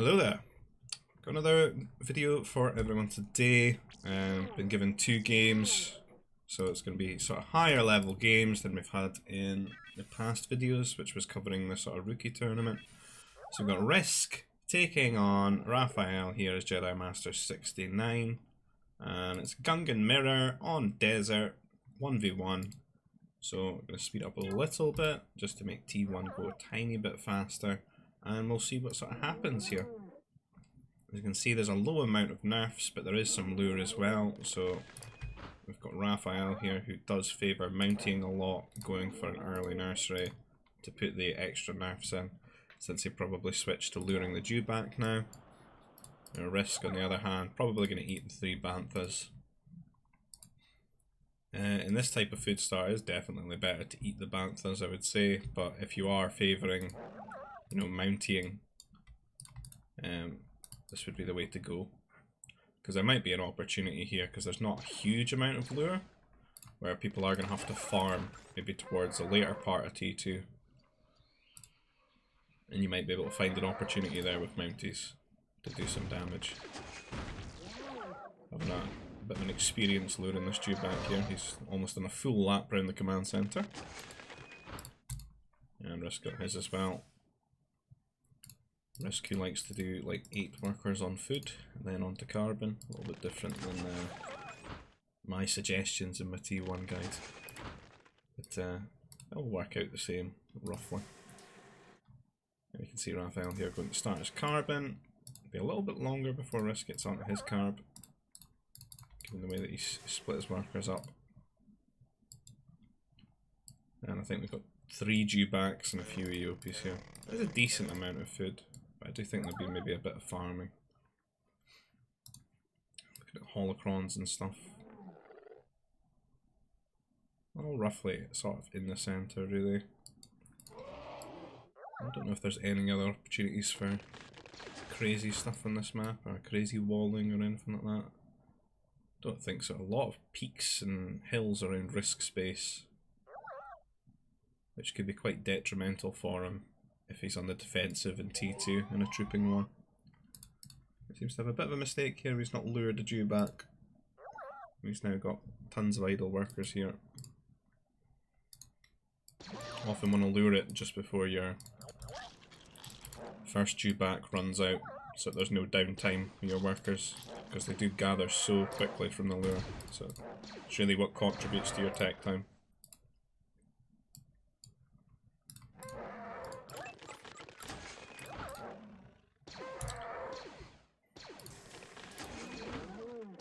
Hello there. Got another video for everyone today. Been given 2 games, so it's going to be sort of higher level games than we've had in the past videos, which was covering the sort of rookie tournament. So we've got RiSk taking on Raphiel here as Jedi Master 69, and it's Gungan Mirror on Desert 1v1. So I'm going to speed up a little bit just to make T1 go a tiny bit faster, and we'll see what sort of happens here. As you can see, there's a low amount of nerfs, but there is some lure as well. So we've got Raphiel here, who does favour mounting a lot, going for an early nursery to put the extra nerfs in, since he probably switched to luring the dewback now. RiSk, on the other hand, probably going to eat the 3 banthas. In this type of food start, it's definitely better to eat the banthas, I would say. But if you are favouring, mounting, this would be the way to go, because there might be an opportunity here, because there's not a huge amount of lure, where people are going to have to farm maybe towards the later part of T2, and you might be able to find an opportunity there with mounties to do some damage. Having a bit of an experienced lure in this dewback here. He's almost on a full lap around the command centre, and RiSk got his as well. RiSk, who likes to do like 8 workers on food and then onto carbon, a little bit different than my suggestions in my T1 guide, but it'll work out the same roughly. And you can see Raphiel here going to start his carbon. It'll be a little bit longer before RiSk gets onto his carb, given the way that he's split his workers up. And I think we've got 3 dewbacks and a few Eopies here. There's a decent amount of food, but I do think there'll be maybe a bit of farming. Looking at holocrons and stuff. All roughly sort of in the centre, really. I don't know if there's any other opportunities for crazy stuff on this map, or crazy walling or anything like that. Don't think so. A lot of peaks and hills around RiSk space, which could be quite detrimental for him if he's on the defensive in T2 in a trooping war. He seems to have a bit of a mistake here. He's not lured a dewback. He's now got tons of idle workers here. Often want to lure it just before your first dewback runs out, so there's no downtime for your workers, because they do gather so quickly from the lure. So it's really what contributes to your tech time.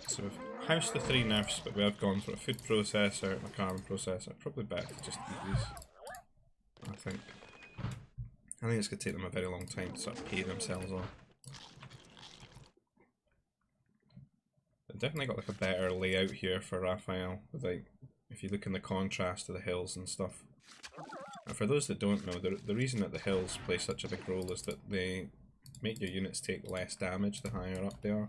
So we've housed the 3 nerfs, but we have gone for a food processor and a carbon processor. Probably better to just eat these, I think. I think it's going to take them a very long time to sort of pay themselves off. They've definitely got like a better layout here for Raphiel, with like, if you look in the contrast to the hills and stuff. And for those that don't know, the reason that the hills play such a big role is that they make your units take less damage the higher up they are,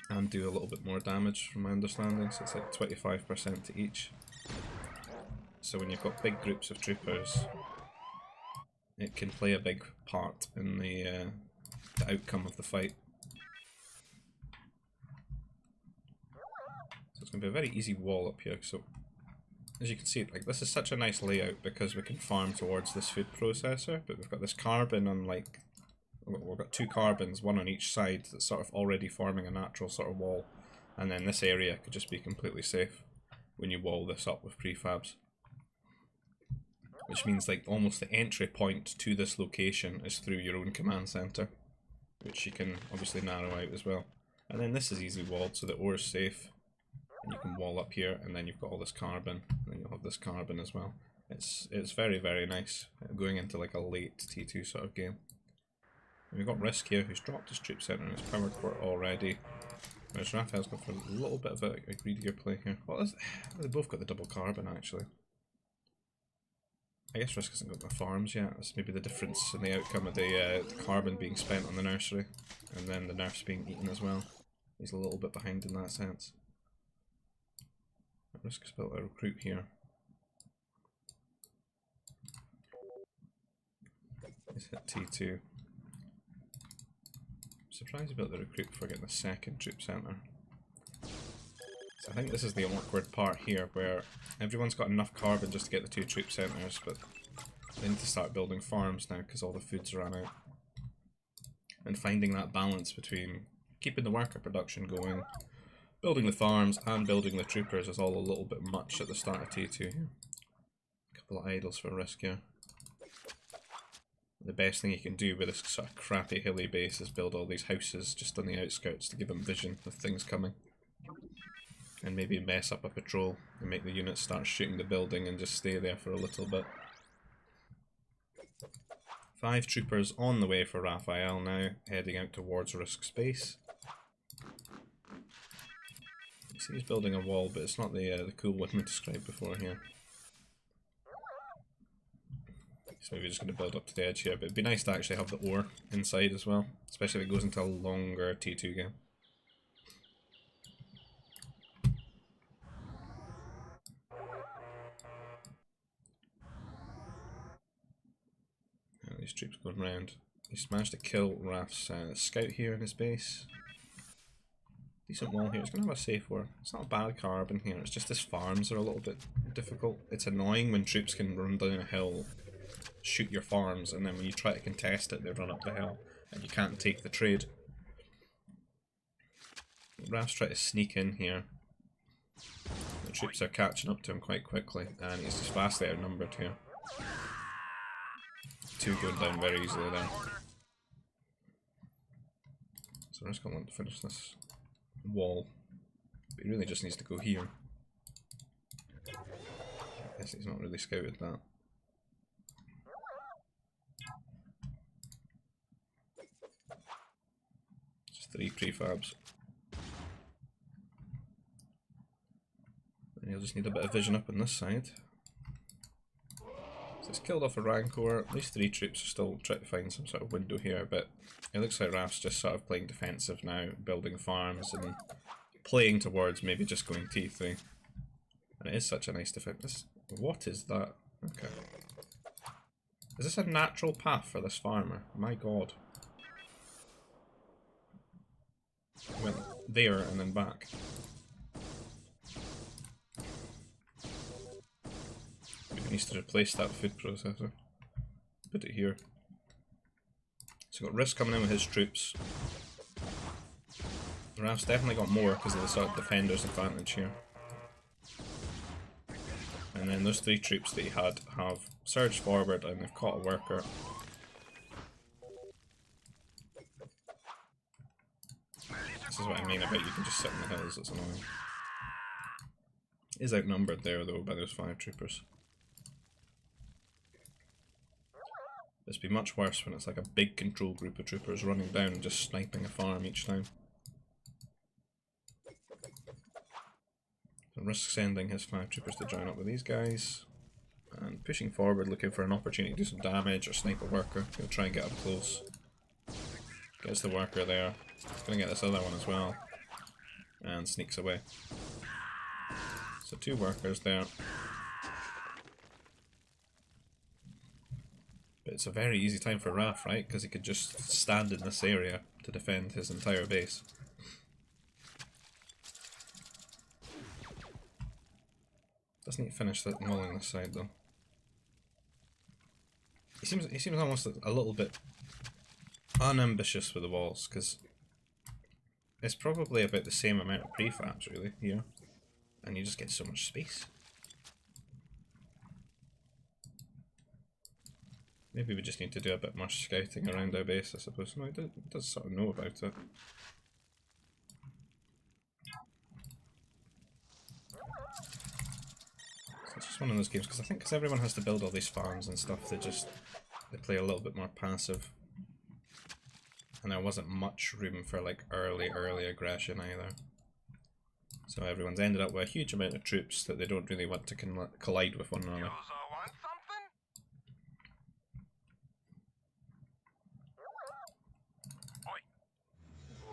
and do a little bit more damage from my understanding, so it's like 25% to each. So when you've got big groups of troopers, it can play a big part in the outcome of the fight. So it's going to be a very easy wall up here. So as you can see, like, this is such a nice layout because we can farm towards this food processor, but we've got this carbon on, like, we've got 2 carbons, one on each side, that's sort of already forming a natural sort of wall, and then this area could just be completely safe when you wall this up with prefabs. Which means like almost the entry point to this location is through your own command centre, which you can obviously narrow out as well. And then this is easy walled, so the ore is safe, and you can wall up here, and then you've got all this carbon, and then you'll have this carbon as well. It's very, very nice going into like a late T2 sort of game. And we've got RiSk here, who's dropped his troop centre and his power core already, whereas Raphiel's got for a little bit of a greedier play here. Well, they both got the double carbon actually. I guess RiSk hasn't got the farms yet. That's maybe the difference in the outcome of the carbon being spent on the nursery, and then the nerfs being eaten as well. He's a little bit behind in that sense. RiSk's built a recruit here. He's hit T2. surprised about the recruit before getting the second troop centre. So I think this is the awkward part here, where everyone's got enough carbon just to get the 2 troop centres, but they need to start building farms now because all the food's run out. And finding that balance between keeping the worker production going, building the farms, and building the troopers is all a little bit much at the start of T2 here. A couple of idols for RiSk here. The best thing you can do with this sort of crappy hilly base is build all these houses just on the outskirts to give them vision of things coming. And maybe mess up a patrol and make the units start shooting the building and just stay there for a little bit. 5 troopers on the way for Raphiel now, heading out towards RiSk's base. You see he's building a wall, but it's not the cool one we described before here. So maybe just going to build up to the edge here, but it'd be nice to actually have the ore inside as well, especially if it goes into a longer T2 game. These troops going round. He's managed to kill Raf's scout here in his base. Decent wall here. It's going to have a safe war. It's not a bad carbon here, it's just his farms are a little bit difficult. It's annoying when troops can run down a hill, shoot your farms, and then when you try to contest it, they run up the hill and you can't take the trade. Raf's trying to sneak in here. The troops are catching up to him quite quickly, and he's just vastly outnumbered here. 2 going down very easily there. So RiSk going to finish this wall, but he really just needs to go here. I guess he's not really scouted that. Just 3 prefabs. And he'll just need a bit of vision up on this side. So it's killed off a Rancor. These 3 troops are still trying to find some sort of window here, but it looks like Raf's just sort of playing defensive now, building farms and playing towards maybe just going T3. And it is such a nice defense. What is that? Okay. Is this a natural path for this farmer? My god. He went there and then back. Needs to replace that food processor. Put it here. So we've got RiSk coming in with his troops. Raf's definitely got more because of the sort of defender's advantage here. And then those 3 troops that he had have surged forward and they've caught a worker. This is what I mean about you can just sit in the hills, it's annoying. He is outnumbered there though by those 5 troopers. It'd be much worse when it's like a big control group of troopers running down and just sniping a farm each time. So RiSk sending his 5 troopers to join up with these guys. And pushing forward, looking for an opportunity to do some damage or snipe a worker. He'll try and get up close. Gets the worker there. He's gonna get this other one as well. And sneaks away. So 2 workers there. But it's a very easy time for Raf, right? Because he could just stand in this area to defend his entire base. Doesn't he finish that wall on this side though? He seems almost a little bit unambitious with the walls, because it's probably about the same amount of prefabs really here, and you just get so much space. Maybe we just need to do a bit more scouting around our base, I suppose. No, he does sort of know about it. So it's just one of those games, because I think because everyone has to build all these farms and stuff, they play a little bit more passive. And there wasn't much room for like early aggression either. So everyone's ended up with a huge amount of troops that they don't really want to collide with one another.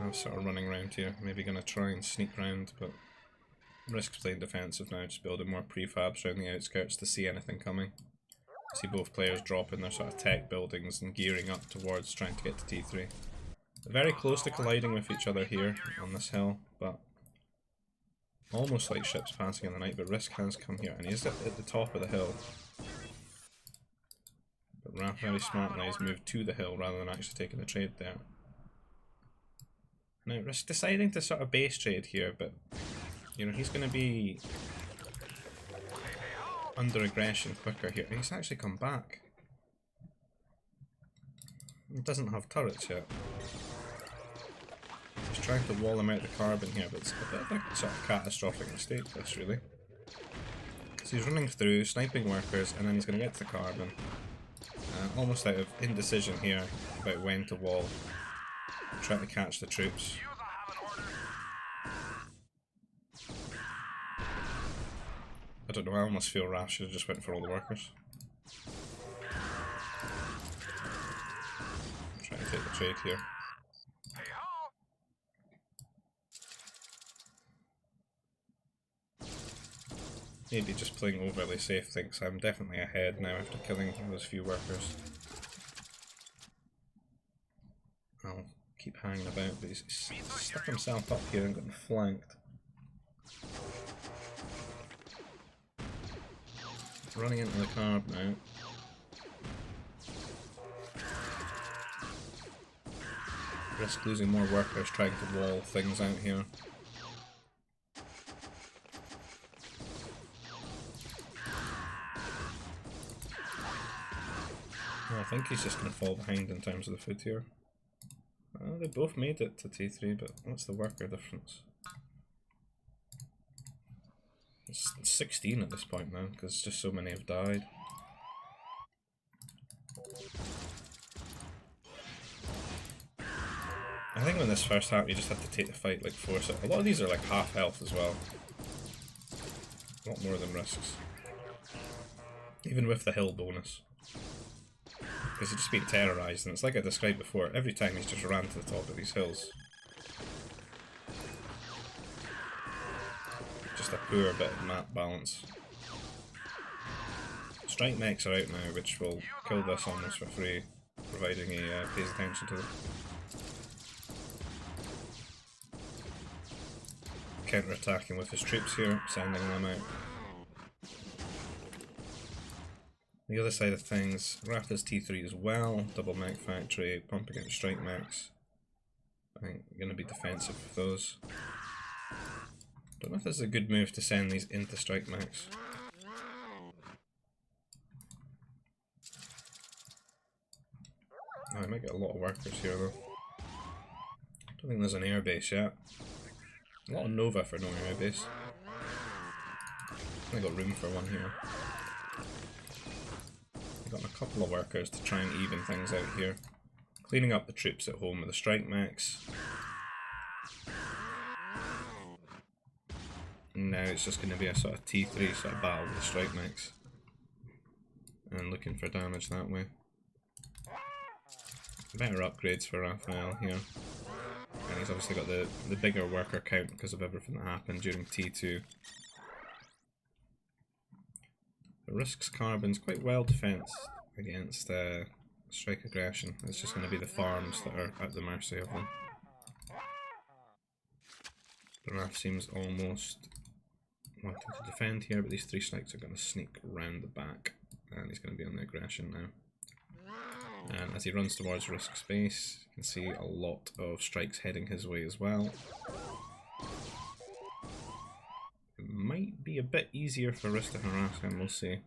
I'm sort of running around here, maybe going to try and sneak round, but RiSk's playing defensive now, just building more prefabs around the outskirts to see anything coming. See both players dropping their sort of tech buildings and gearing up towards trying to get to T3. Very close to colliding with each other here on this hill, but almost like ships passing in the night. But RiSk has come here, and he's at the top of the hill. But Raph very smartly has moved to the hill rather than actually taking the trade there. Now RiSk deciding to sort of base trade here, but you know, he's going to be under aggression quicker here. He's actually come back. He doesn't have turrets yet. He's trying to wall him out the carbon here, but it's a bit of a sort of catastrophic mistake, this really. So he's running through, sniping workers, and then he's going to get to the carbon. Almost out of indecision here about when to wall. Trying to catch the troops. I don't know, I almost feel Raph should have just went for all the workers. I'm trying to take the trade here. Maybe just playing overly safe, thinks I'm definitely ahead now after killing those few workers. I'll keep hanging about, but he's stuck himself up here and gotten flanked. Running into the carb now. RiSk losing more workers trying to wall things out here. I think he's just going to fall behind in terms of the food here. They both made it to T3, but what's the worker difference? It's 16 at this point now, because just so many have died. I think when this first happened, you just had to take the fight, like force it. A lot of these are like half health as well. A lot more than RiSk's. Even with the hill bonus. Because he's just been terrorised, and it's like I described before, every time he's just ran to the top of these hills. Just a poor bit of map balance. Strike mechs are out now, which will kill this almost for free, providing he pays attention to them. Counter-attacking with his troops here, sending them out. The other side of things, Raph is T3 as well, double mech factory, pumping out strike mechs. I think I'm going to be defensive with those. Don't know if this is a good move to send these into strike mechs. Oh, I might get a lot of workers here though. Don't think there's an airbase yet. A lot of Nova for no airbase. I got room for one here. Got a couple of workers to try and even things out here. Cleaning up the troops at home with the strike mechs. And now it's just going to be a sort of T3 sort of battle with the strike mechs. And looking for damage that way. Better upgrades for Raphiel here. And he's obviously got the bigger worker count because of everything that happened during T2. RiSk's carbon's quite well defensed against strike aggression. It's just going to be the farms that are at the mercy of them. The Raph seems almost wanting to defend here, but these 3 strikes are going to sneak round the back, and he's going to be on the aggression now. And as he runs towards RiSk's base, you can see a lot of strikes heading his way as well. Might be a bit easier for RiSk to harass him, we'll see.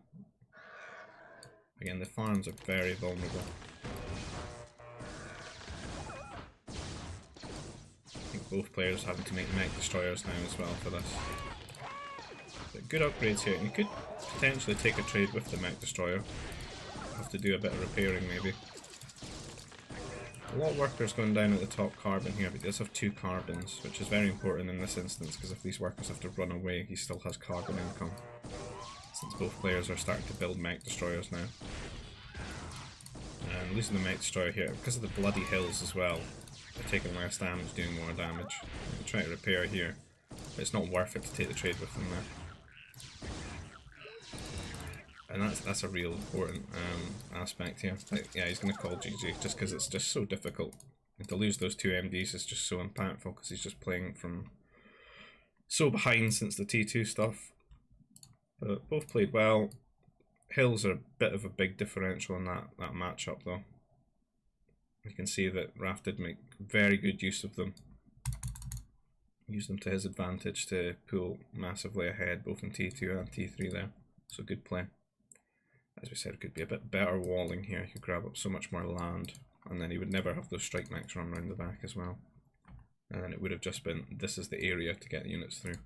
Again, the farms are very vulnerable. I think both players having to make mech destroyers now as well for this. But good upgrades here, and you could potentially take a trade with the mech destroyer. Have to do a bit of repairing maybe. A lot of workers going down at the top carbon here, but he does have 2 carbons, which is very important in this instance, because if these workers have to run away, he still has carbon income. Since both players are starting to build mech destroyers now. And losing the mech destroyer here, because of the bloody hills as well, they're taking less damage, doing more damage. I'm trying to repair here, but it's not worth it to take the trade with them there. And that's a real important aspect here. Like, yeah, he's going to call GG just because it's just so difficult And to lose those two MDs is just so impactful because he's just playing from so behind since the T2 stuff. But both played well. Hills are a bit of a big differential in that matchup though. You can see that Raph did make very good use of them. Use them to his advantage to pull massively ahead both in T2 and T3 there. So good play. As we said, it could be a bit better walling here. He could grab up so much more land, and then he would never have those strike mechs run around the back as well. And then it would have just been, this is the area to get units through.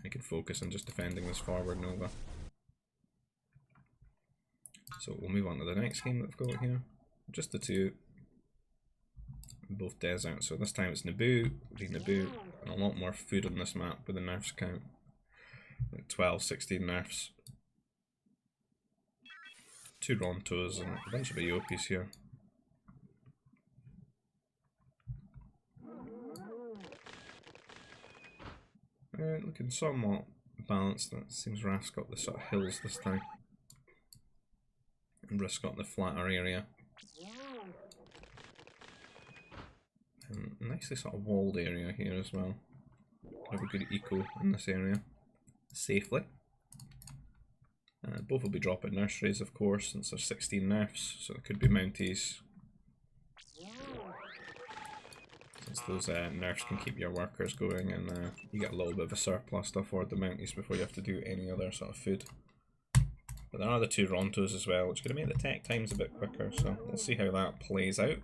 He could focus on just defending this forward Nova. So we'll move on to the next game that we've got here. Just the two. Both desert, so this time it's Naboo, Naboo, and a lot more food on this map with the nerfs count. Like 12, 16 nerfs. 2 Rontos and a bunch of Aeopis here. Looking somewhat balanced. That seems RiSk got the sort of hills this time. And RiSk got the flatter area. And nicely sort of walled area here as well. Have a good eco in this area. Safely. Both will be dropping nurseries of course since there's 16 nerfs, so it could be mounties. Since those nerfs can keep your workers going and you get a little bit of a surplus to afford the mounties before you have to do any other sort of food. But there are the 2 Rontos as well, which is going to make the tech times a bit quicker, so we'll see how that plays out.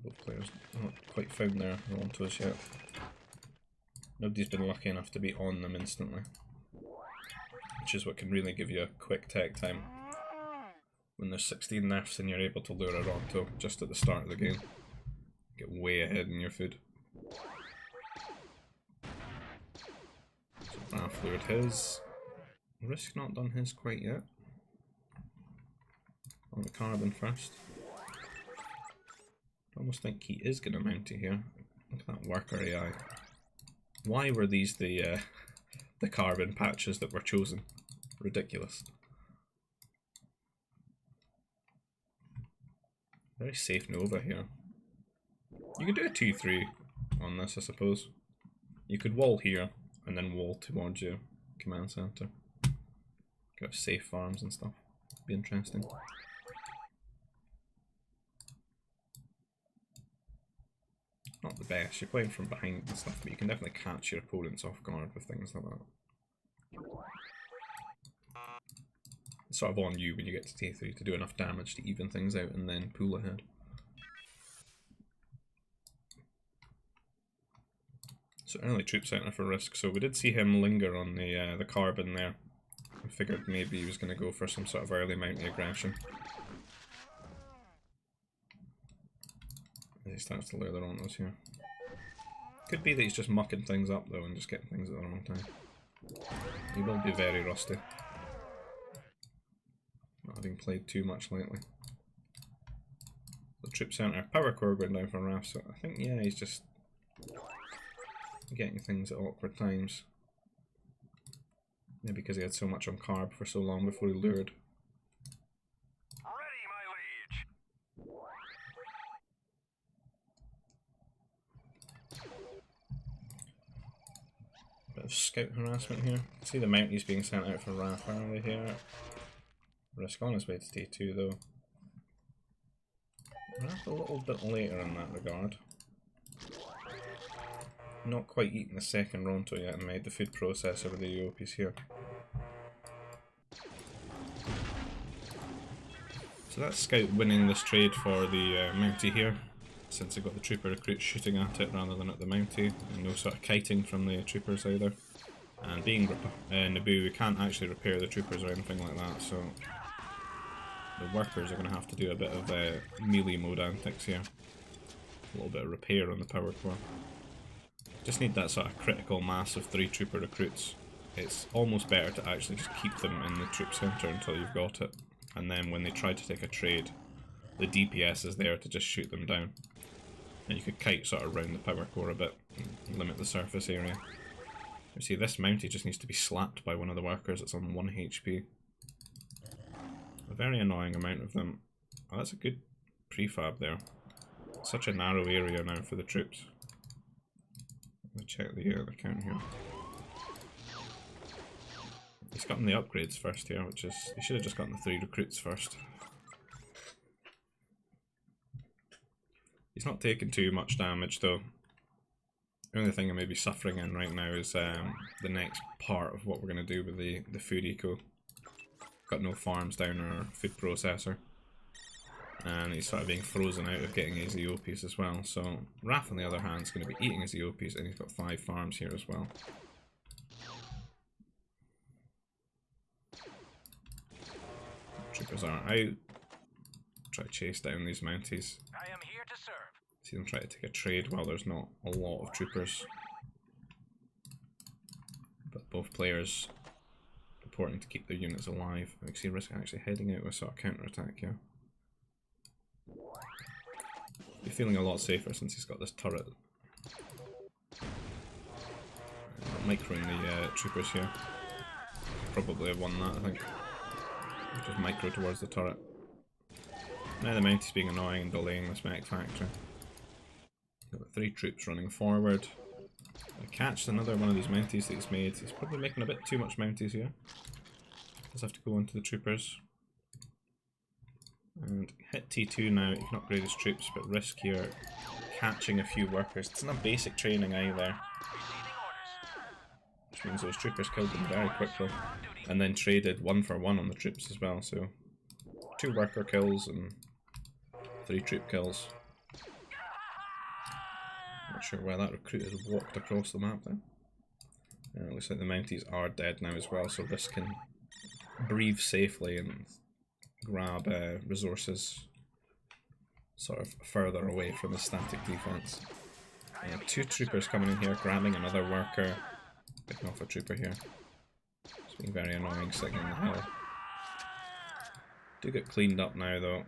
Both players not quite found their Rontos yet. Nobody's been lucky enough to be on them instantly, which is what can really give you a quick tech time. When there's 16 nerfs and you're able to lure a Ronto just at the start of the game. Get way ahead in your food. So Raph lured his. RiSk not done his quite yet. On the carbon first. I almost think he is going to mount it here. Look at that worker AI. Why were these the carbon patches that were chosen? Ridiculous. Very safe Nova here. You could do a 2-3 on this, I suppose. You could wall here and then wall towards your command center. Got safe farms and stuff. Be interesting. Not the best, you're playing from behind and stuff, but you can definitely catch your opponents off guard with things like that. It's sort of on you when you get to T3 to do enough damage to even things out and then pull ahead. So early troop center for RiSk, so we did see him linger on the carbon there. I figured maybe he was going to go for some sort of early mountain aggression. As he starts to lure the Rontos here. Could be that he's just mucking things up though and just getting things at the wrong time. He will be very rusty. Not having played too much lately. The troop center, power core going down for Raph, so I think yeah, he's just getting things at awkward times. Maybe because he had so much on carb for so long before he lured. Bit of scout harassment here. See the mounties being sent out for Raph early here. RiSk on his way to T2 though. Raph a little bit later in that regard. Not quite eaten the second Ronto yet and made the food processor with the Aeopis here. So that's Scout winning this trade for the Mountie here, since he got the trooper recruits shooting at it rather than at the Mountie, and no sort of kiting from the troopers either. And being Naboo, we can't actually repair the troopers or anything like that, so the workers are going to have to do a bit of melee mode antics here. A little bit of repair on the power core. Just need that sort of critical mass of 3 trooper recruits. It's almost better to actually just keep them in the troop center until you've got it. And then when they try to take a trade, the DPS is there to just shoot them down. And you could kite sort of around the power core a bit and limit the surface area. You see, this Mountie just needs to be slapped by one of the workers. It's on 1 HP. A very annoying amount of them. Oh, that's a good prefab there. Such a narrow area now for the troops. Let me check the count here. He's gotten the upgrades first here, which is... He should have just gotten the 3 recruits first. He's not taking too much damage though. The only thing I may be suffering in right now is the next part of what we're going to do with the food eco. Got no farms down our food processor. And he's sort of being frozen out of getting his EOPs as well. So Raph on the other hand is going to be eating his EOPs, and he's got 5 farms here as well. Troopers are out. Try to chase down these Mounties. I am here to serve. See them try to take a trade while there's not a lot of troopers. But both players reporting to keep their units alive. I can see RiSk actually heading out with a sort of counter-attack here. Be feeling a lot safer since he's got this turret. Microing the troopers here. Probably have won that, I think. Just micro towards the turret. Now the Mounties being annoying and delaying this mech factory. Got 3 troops running forward. I catch another one of these Mounties that he's made. He's probably making a bit too much Mounties here. Does have to go onto the troopers. And hit T2 now, he can upgrade his troops, but RiSk here catching a few workers. It's not basic training either. Which means those troopers killed them very quickly. And then traded 1 for 1 on the troops as well, so 2 worker kills and 3 troop kills. Not sure why that recruit has walked across the map there. It looks like the Mounties are dead now as well, so RiSk can breathe safely and grab resources sort of further away from the static defense. 2 troopers coming in here, grabbing another worker, picking off a trooper here. It's being very annoying sitting in the hill. Do get cleaned up now though,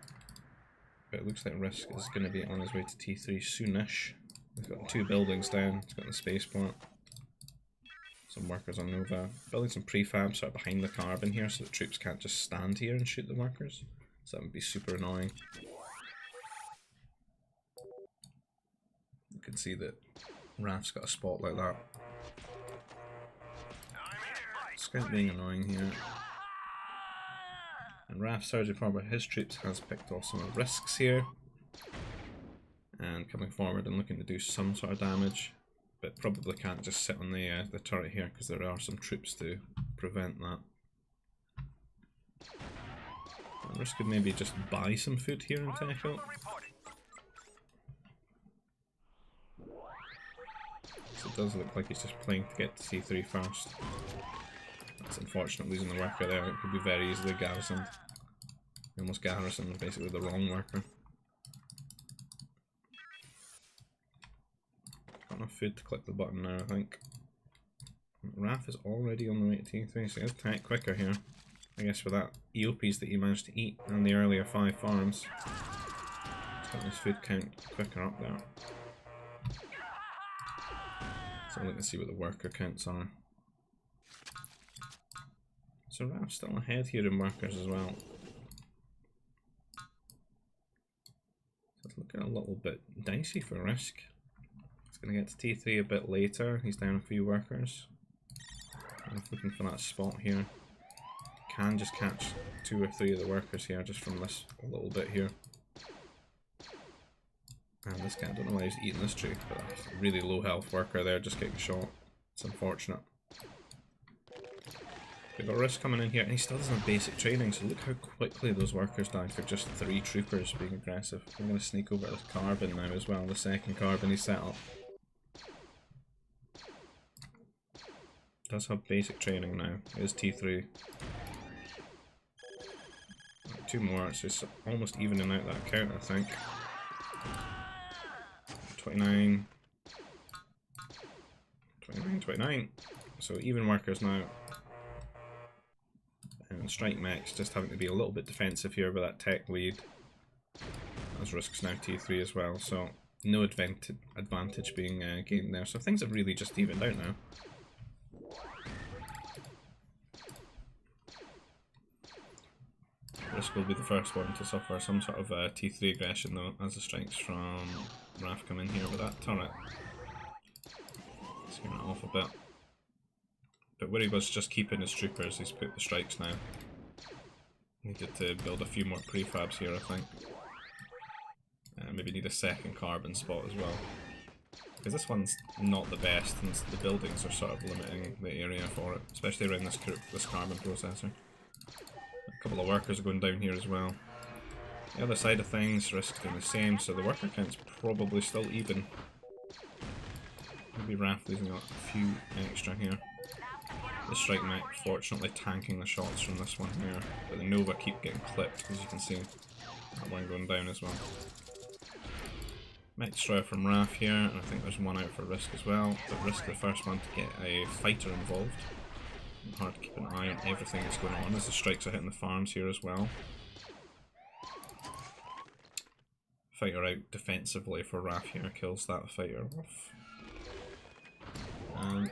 but it looks like RiSk is going to be on his way to T3 soonish. He's got 2 buildings down, he's got the spaceport. Some workers on Nova. Building some prefab sort of behind the carbon here so the troops can't just stand here and shoot the workers. So that would be super annoying. You can see that Raph's got a spot like that. It's kind of being annoying here. And Raph surging forward, his troops has picked off some of RiSk's here. And coming forward and looking to do some sort of damage. But probably can't just sit on the turret here because there are some troops to prevent that. And RiSk could maybe just buy some food here and take out. So it does look like he's just playing to get to C3 first. It's unfortunate losing the worker there, it could be very easily garrisoned. He almost garrisoned basically the wrong worker. Got enough food to click the button now, I think. Raph is already on the way to T3, so he has to attack quicker here. I guess with that EOPs that he managed to eat and the earlier 5 farms. He's got his food count quicker up there. So I'll look and see what the worker counts are. So Raph's still ahead here in workers as well. So it's looking a little bit dicey for RiSk. He's going to get to T3 a bit later. He's down a few workers. I'm looking for that spot here. Can just catch 2 or 3 of the workers here just from this little bit here. And this guy, I don't know why he's eating this tree, but a really low health worker there just getting shot. It's unfortunate. We've got RiSk coming in here, and he still doesn't have basic training, so look how quickly those workers died for just 3 troopers being aggressive. I'm going to sneak over this carbon now as well, the second carbon he set up. Does have basic training now, it is T3. 2 more, it's just almost evening out that count, I think. 29. 29, 29. So even workers now. And strike mechs just having to be a little bit defensive here with that tech lead. As RiSk's now T3 as well, so no advantage being gained there. So things have really just evened out now. RiSk will be the first one to suffer some sort of T3 aggression though, as the strikes from Raph come in here with that turret. Let's get it off a bit. But where he was just keeping his troopers, he's put the strikes now. Needed to build a few more prefabs here, I think. Maybe need a second carbon spot as well. Because this one's not the best, and the buildings are sort of limiting the area for it, especially around this carbon processor. A couple of workers are going down here as well. The other side of things, RiSk doing the same, so the worker count's probably still even. Maybe Raph losing a few extra here. The strike mech fortunately tanking the shots from this one here, but the Nova keep getting clipped, as you can see. That one going down as well. Mech destroyer from Raph here, and I think there's one out for RiSk as well, but RiSk the first one to get a fighter involved. Hard to keep an eye on everything that's going on as the strikes are hitting the farms here as well. Fighter out defensively for Raph here, kills that fighter off. And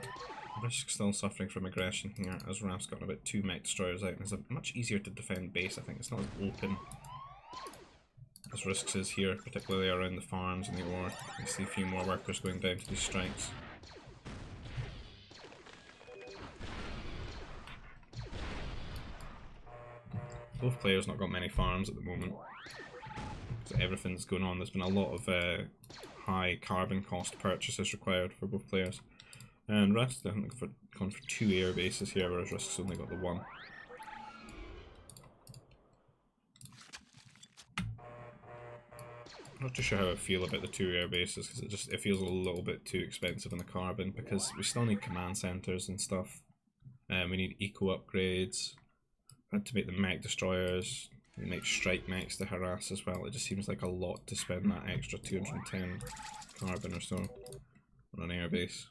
RiSk still suffering from aggression here as Raph's got about 2 mech destroyers out, and it's a much easier to defend base. I think it's not as open as RiSk's is here, particularly around the farms and the ore. You see a few more workers going down to these strikes. Both players not got many farms at the moment. So everything's going on. There's been a lot of high carbon cost purchases required for both players. And Raph's definitely gone for 2 air bases here, whereas RiSk's only got the 1. I'm not too sure how I feel about the 2 air bases, because it feels a little bit too expensive in the carbon, because we still need command centers and stuff. We need eco upgrades. Had to make the mech destroyers. We make strike mechs to harass as well. It just seems like a lot to spend that extra 210 carbon or so on an air base.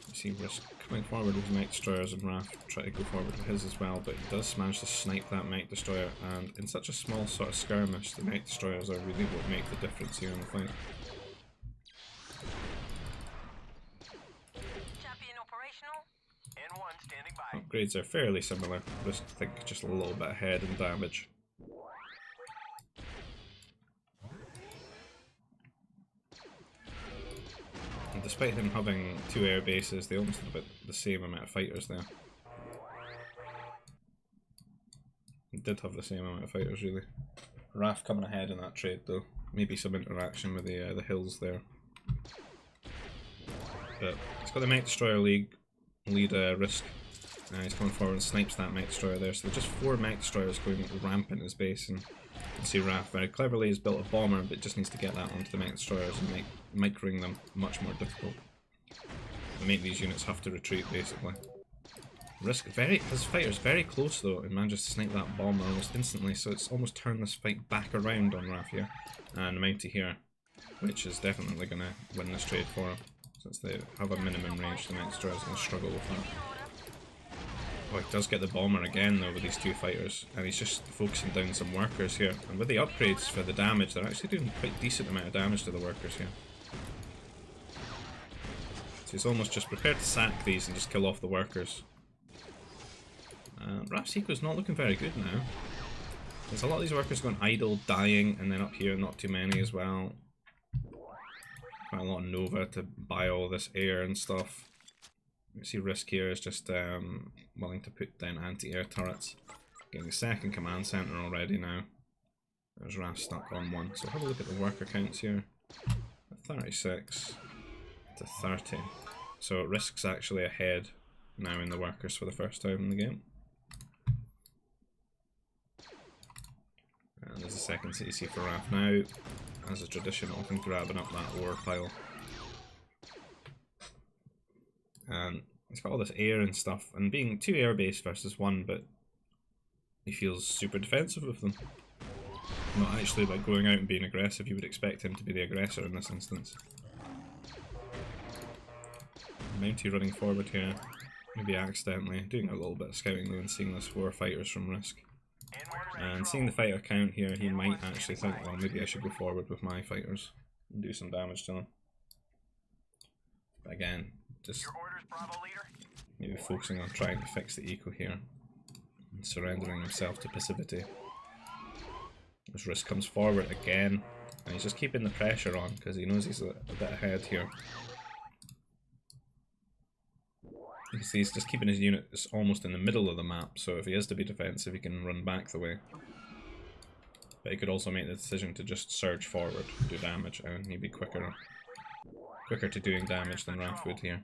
You see RiSk coming forward with mech destroyers, and Raph try to go forward with his as well, but he does manage to snipe that mech destroyer, and in such a small sort of skirmish, the mech destroyers are really what make the difference here in the fight. Upgrades are fairly similar, RiSk I think just a little bit ahead in damage. And despite him having 2 air bases, they almost have about the same amount of fighters there. He did have the same amount of fighters really. Raph coming ahead in that trade though. Maybe some interaction with the hills there. But he's got the mech destroyer lead RiSk. He's coming forward and snipes that mech destroyer there. So there's just 4 mech destroyers going rampant in his base, and you can see Raph very cleverly has built a bomber, but just needs to get that onto the mech destroyers and make microing them much more difficult. And make these units have to retreat basically. RiSk his fighter's very close though, and manages to snipe that bomber almost instantly, so it's almost turned this fight back around on Raph here. And Mountie here, which is definitely going to win this trade for him. Since they have a minimum range, the mech destroyer's going to struggle with that. Oh, he does get the bomber again though with these 2 fighters, and he's just focusing down some workers here. And with the upgrades for the damage, they're actually doing quite decent amount of damage to the workers here. So he's almost just prepared to sack these and just kill off the workers. Raph's eco's not looking very good now. There's a lot of these workers going idle, dying, and then up here not too many as well. Quite a lot of Nova to buy all this air and stuff. You see RiSk here is just willing to put down anti-air turrets. Getting a second command center already now. There's Raph stuck on 1. So have a look at the worker counts here. 36 to 30. So RiSk's actually ahead now in the workers for the first time in the game. And there's a second CC for Raph now. As a tradition, often grabbing up that ore pile. And he's got all this air and stuff, and being 2 air base versus 1, but he feels super defensive with them. Not actually by going out and being aggressive. You would expect him to be the aggressor in this instance. Mountie running forward here, maybe accidentally, doing a little bit of scouting though and seeing those 4 fighters from RiSk. And seeing the fighter count here, he might actually think, well, maybe I should go forward with my fighters and do some damage to them. But again, Just maybe focusing on trying to fix the eco here and surrendering himself to passivity. As RiSk comes forward again, and he's just keeping the pressure on because he knows he's a bit ahead here. You can see he's just keeping his unit almost in the middle of the map, so if he is to be defensive, he can run back the way. But he could also make the decision to just surge forward, do damage, and he'd be quicker to doing damage than Raph would here.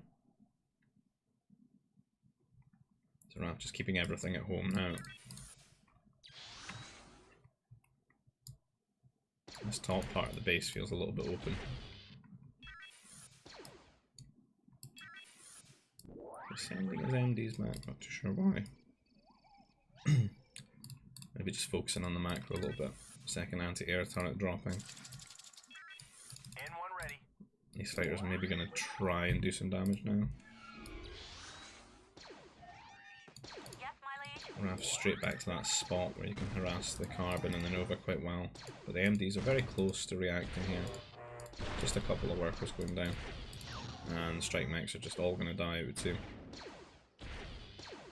So Raph just keeping everything at home now. This top part of the base feels a little bit open. He's sending his MDs back, not too sure why. Maybe just focusing on the macro a little bit. Second anti-air turret dropping. These fighters are maybe going to try and do some damage now. Raph straight back to that spot where you can harass the Carbon and the Nova quite well. But the MDs are very close to reacting here. Just a couple of workers going down. And the strike mechs are just all going to die, I would say.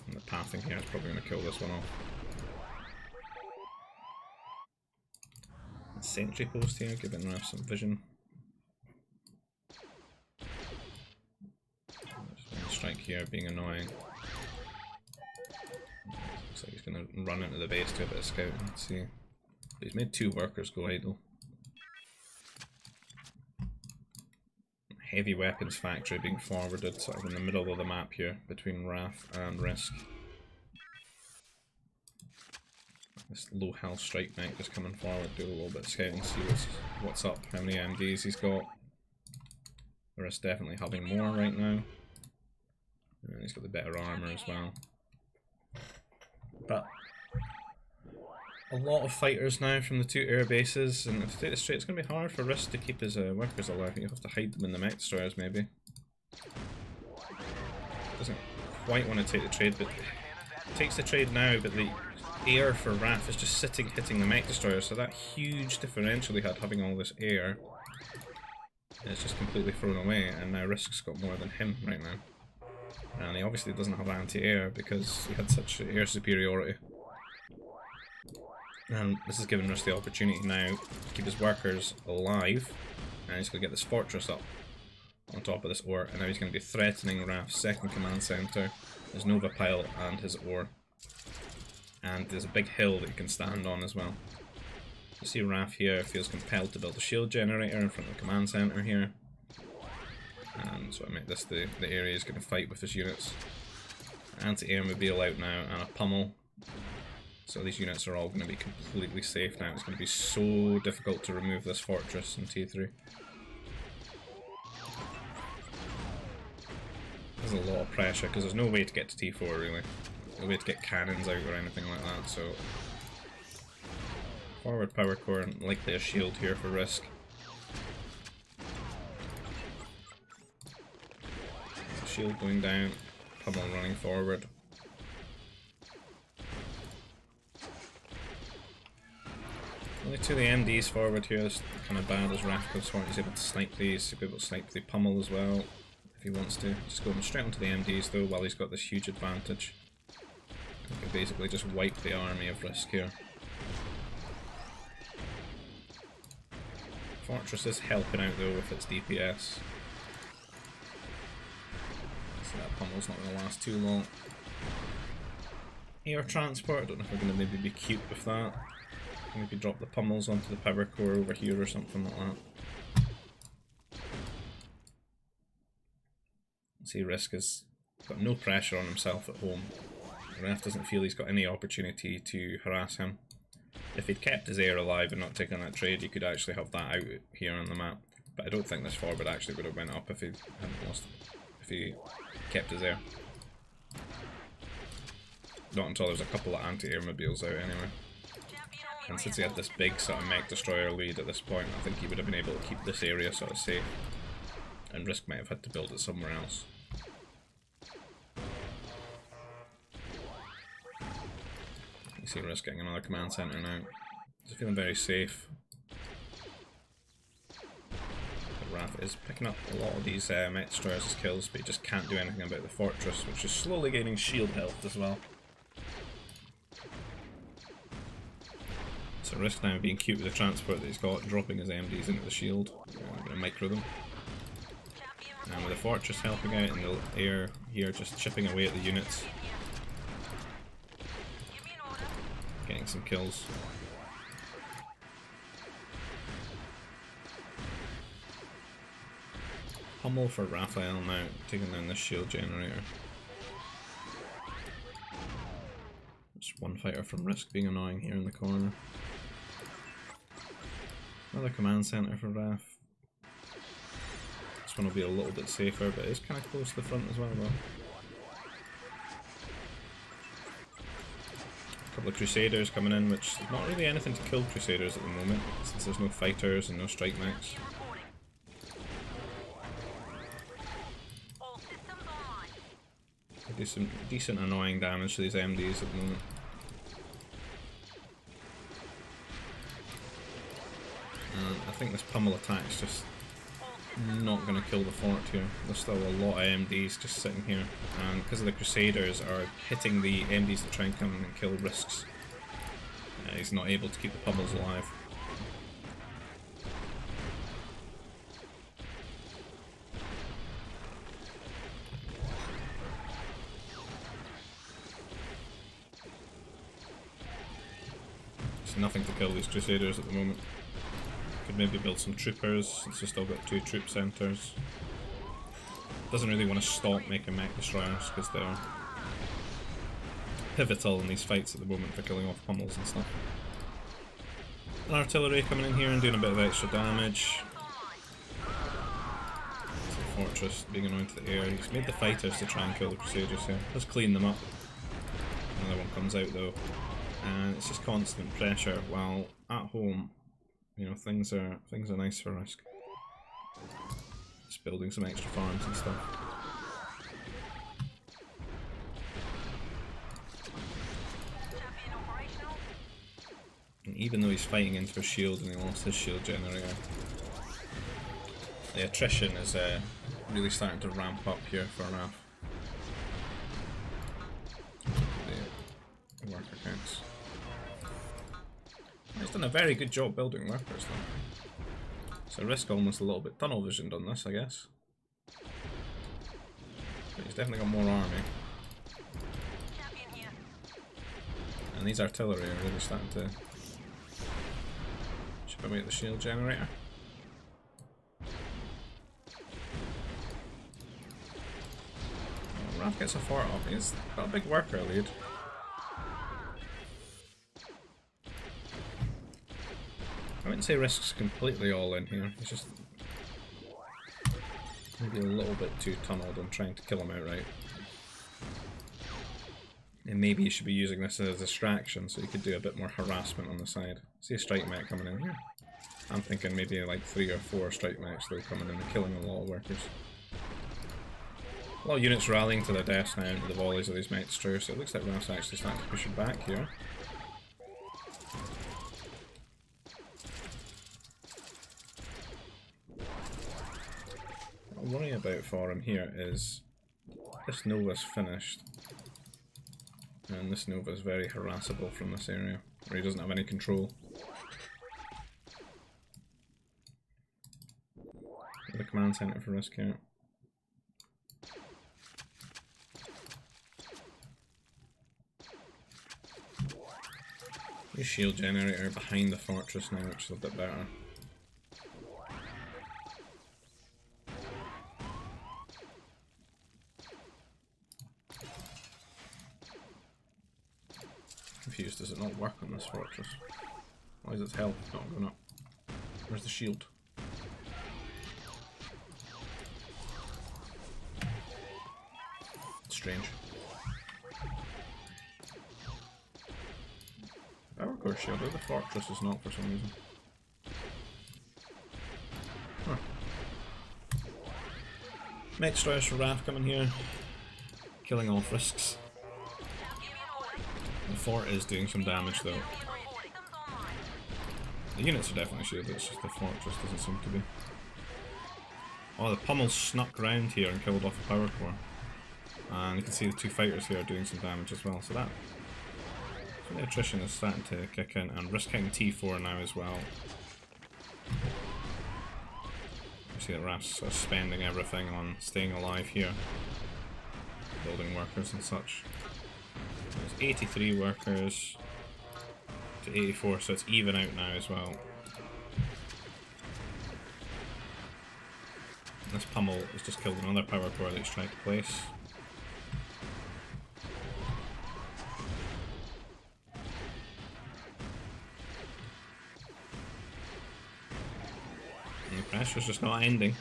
And the pathing here is probably going to kill this one off. The sentry post here, giving Raph some vision. Strike here being annoying. Looks like he's going to run into the base to do a bit of scouting. Let's see. But he's made 2 workers go idle. Heavy weapons factory being forwarded sort of in the middle of the map here between Raph and RiSk. This low health strike mech just coming forward, do a little bit of scouting, see what's up, how many MDs he's got. RiSk definitely having more right now. And he's got the better armor as well. But a lot of fighters now from the 2 air bases, and if you take this straight, it's going to be hard for RiSk to keep his workers alive. You have to hide them in the mech destroyers maybe. Doesn't quite want to take the trade, but takes the trade now, but the air for Raph is just sitting hitting the mech destroyer, so that huge differential he had having all this air is just completely thrown away, and now RiSk's got more than him right now. And he obviously doesn't have anti-air because he had such air superiority. And this has given RiSk the opportunity now to keep his workers alive, and he's going to get this fortress up on top of this ore, and now he's going to be threatening Raph's second command center, his Nova pile and his ore. And there's a big hill that he can stand on as well. You see Raph here feels compelled to build a shield generator in front of the command center here. And so I make this the area he's going to fight with his units. Anti-air mobile out now and a pummel. So these units are all going to be completely safe now. It's going to be so difficult to remove this fortress in T3. There's a lot of pressure because there's no way to get to T4 really. No way to get cannons out or anything like that, so forward power core and likely a shield here for RiSk. Shield going down, pummel running forward. Only 2 of the MDs forward here is kind of bad as Raph goes forward. He's able to snipe these, he'll be able to snipe the pummel as well if he wants to. Just going straight onto the MDs though while he's got this huge advantage. He can basically just wipe the army of RiSk here. Fortress is helping out though with its DPS. So that pummel's not going to last too long. Air transport, I don't know if we're going to maybe be cute with that. Maybe drop the pummels onto the power core over here or something like that. See, RiSk has got no pressure on himself at home. Raph doesn't feel he's got any opportunity to harass him. If he'd kept his air alive and not taken that trade, he could actually have that out here on the map. But I don't think this forward actually would have went up if he hadn't lost, if he kept his air. Not until there's a couple of anti-air mobiles out anyway. And since he had this big sort of mech destroyer lead at this point, I think he would have been able to keep this area sort of safe. And RiSk might have had to build it somewhere else. You see RiSk getting another command center now. He's feeling very safe. Raph is picking up a lot of these Mech Destroyers as kills, but he just can't do anything about the fortress, which is slowly gaining shield health as well. So RiSk now being cute with the transport that he's got, dropping his MDs into the shield. I'm going to micro them. And with the fortress helping out in the air here, just chipping away at the units. Getting some kills. Pummel for Raphiel now, taking down this shield generator. Just one fighter from RiSk being annoying here in the corner. Another command center for Raph. This one will be a little bit safer, but it's kind of close to the front as well though. A couple of Crusaders coming in, which is not really anything to kill Crusaders at the moment, since there's no fighters and no strike mechs. Do some decent annoying damage to these MDs at the moment. And I think this pummel attack's just not going to kill the fort here. There's still a lot of MDs just sitting here, and because of the Crusaders are hitting the MDs that try and come and kill RiSks, he's not able to keep the pummels alive. There's nothing to kill these Crusaders at the moment. Could maybe build some troopers since we've still got 2 troop centres. Doesn't really want to stop making mech destroyers because they're pivotal in these fights at the moment for killing off pummels and stuff. And artillery coming in here and doing a bit of extra damage. The fortress being annoying to the air. He's made the fighters to try and kill the Crusaders here. Let's clean them up. Another one comes out though. And it's just constant pressure while at home, you know, things are nice for RiSk. Just building some extra farms and stuff. And even though he's fighting into a shield and he lost his shield generator, the attrition is really starting to ramp up here for Raph. The worker counts. He's done a very good job building workers though. So RiSk almost a little bit tunnel visioned on this, I guess. But he's definitely got more army. And these artillery are really starting to chip away at the shield generator. Oh, Raph gets a fort up. He's got a big worker lead. I wouldn't say RiSk's completely all in here, he's just maybe a little bit too tunneled and trying to kill him outright. And maybe you should be using this as a distraction so you could do a bit more harassment on the side. See a strike mech coming in here. I'm thinking maybe like 3 or 4 strike mechs though coming in and killing a lot of workers. A lot of units rallying to their deaths now into the volleys of these mech destroyers, so it looks like Raph's actually starting to push it back here. What I'm worrying about for him here is this Nova's finished, and this Nova is very harassable from this area where he doesn't have any control. The command center for RiSk here. New shield generator behind the fortress now, which is a bit better. Confused, does it not work on this fortress? Why is its health not going up? Where's the shield? Strange. Power core shield, the fortress is not for some reason. Huh. Mech destroyers for Raph coming here, killing off RiSks. The fort is doing some damage though. The units are definitely shielded, it's just the fortress doesn't seem to be. Oh, the pummel snuck round here and killed off a power core. And you can see the two fighters here are doing some damage as well. So that the attrition is starting to kick in, and RiSk hitting T4 now as well. You see that Raph's sort of spending everything on staying alive here, building workers and such. There's 83 workers to 84, so it's even out now as well. This pummel has just killed another power core that he's trying to place. And the pressure's just not ending.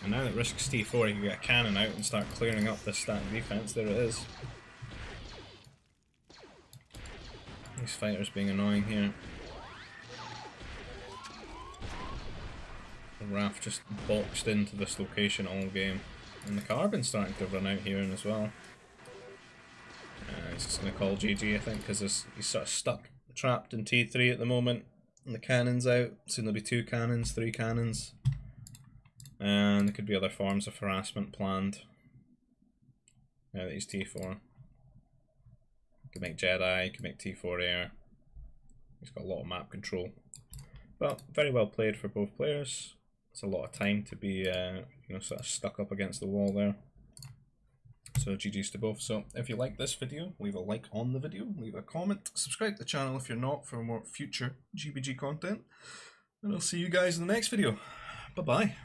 And now that RiSk's T4, he can get a cannon out and start clearing up this static defense. There it is. These fighters being annoying here. Raph just boxed into this location all game. And the carbon's starting to run out here as well. He's just going to call GG, I think, because he's sort of stuck, trapped in T3 at the moment. And the cannon's out. Soon there'll be 2 cannons, 3 cannons. And there could be other forms of harassment planned. Now that he's T4. Could make Jedi, could make T4 Air. He's got a lot of map control. But very well played for both players. It's a lot of time to be you know, sort of stuck up against the wall there. So GG's to both. So if you like this video, leave a like on the video, leave a comment, subscribe to the channel if you're not for more future GBG content. And I'll see you guys in the next video. Bye bye.